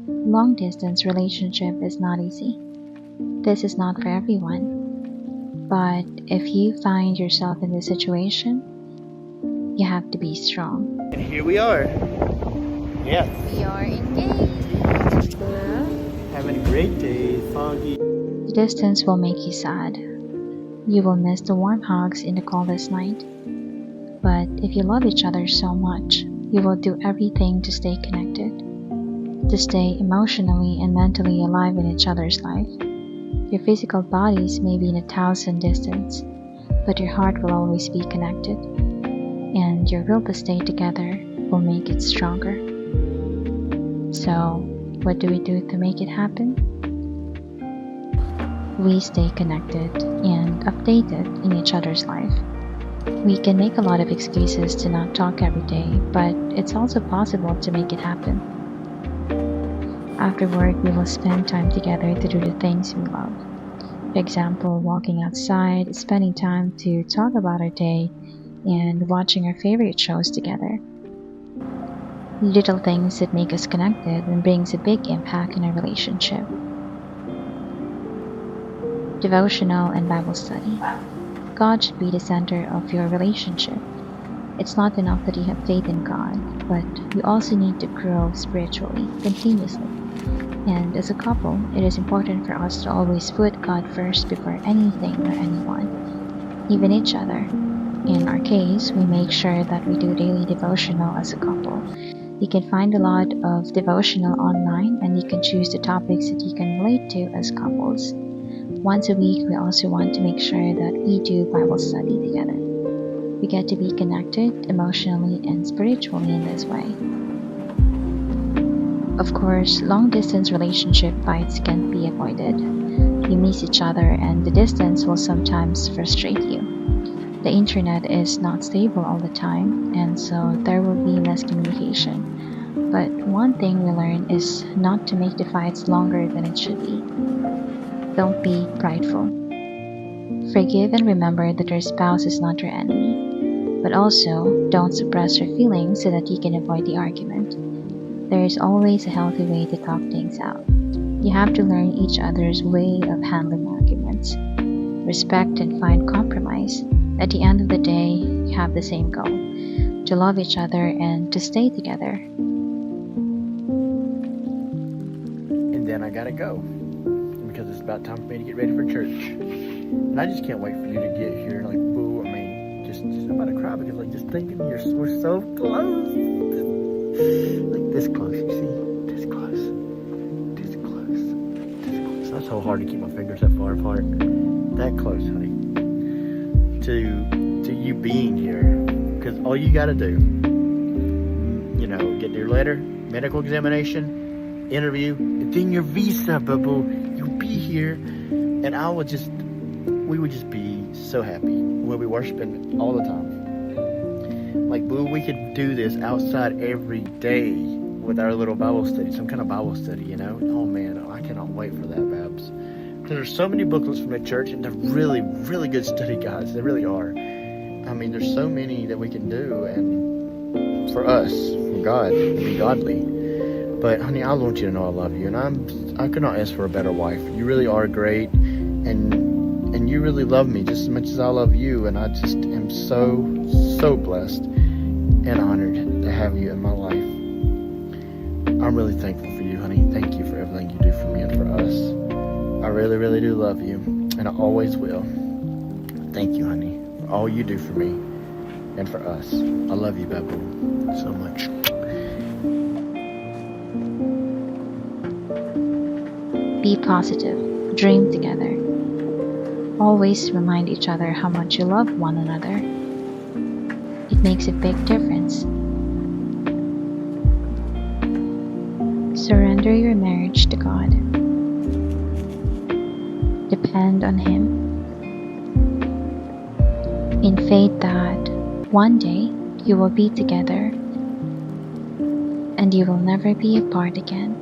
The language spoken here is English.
Long distance relationship is not easy. This is not for everyone. But if you find yourself in this situation, you have to be strong. And here we are. Yes. We are engaged. Having a great day, Foggy. The distance will make you sad. You will miss the warm hugs in the coldest night. But if you love each other so much, you will do everything to stay connected, to stay emotionally and mentally alive in each other's life. Your physical bodies may be in 1,000 distance, but your heart will always be connected, and your will to stay together will make it stronger. So, what do we do to make it happen? We stay connected and updated in each other's life. We can make a lot of excuses to not talk every day, but it's also possible to make it happen. After work, we will spend time together to do the things we love. For example, walking outside, spending time to talk about our day, and watching our favorite shows together. Little things that make us connected and brings a big impact in our relationship. Devotional and Bible study. God should be the center of your relationship. It's not enough that you have faith in God, but you also need to grow spiritually, continuously. And as a couple, it is important for us to always put God first before anything or anyone, even each other. In our case, we make sure that we do daily devotional as a couple. You can find a lot of devotional online, and you can choose the topics that you can relate to as couples. Once a week, we also want to make sure that we do Bible study together. We get to be connected emotionally and spiritually in this way. Of course, long-distance relationship fights can't be avoided. You miss each other and the distance will sometimes frustrate you. The internet is not stable all the time, and so there will be miscommunication. But one thing we learn is not to make the fights longer than it should be. Don't be prideful. Forgive and remember that your spouse is not your enemy. But also, don't suppress your feelings so that you can avoid the argument. There is always a healthy way to talk things out. You have to learn each other's way of handling arguments. Respect and find compromise. At the end of the day, you have the same goal: to love each other and to stay together. And then I gotta go, because it's about time for me to get ready for church. And I just can't wait for you to get here. Like, boo, I mean, just I'm about to cry, because like just thinking we're so close. Like this close, you see? This close. This close. This close. That's so hard to keep my fingers that far apart. That close, honey. To you being here. Because all you gotta do, get your letter, medical examination, interview, and then your visa, boo. You'll be here, and we would just be so happy. We'll be worshiping all the time. Like, boo, we could do this outside every day with our little Bible study, some kind of Bible study, Oh man, I cannot wait for that, Babs. Because there's so many booklets from the church, and they're really, really good study guides. They really are. I mean, there's so many that we can do, and for us, for God, to be godly. But honey, I want you to know I love you, and I could not ask for a better wife. You really are great, and you really love me just as much as I love you, and I just am so blessed and honored to have you in my life. I'm really thankful for you, honey. Thank you for everything you do for me and for us. I really, really do love you, and I always will. Thank you, honey, for all you do for me and for us. I love you, Babu, so much. Be positive. Dream together. Always remind each other how much you love one another. It makes a big difference. Surrender your marriage to God. Depend on Him. In faith that one day you will be together and you will never be apart again.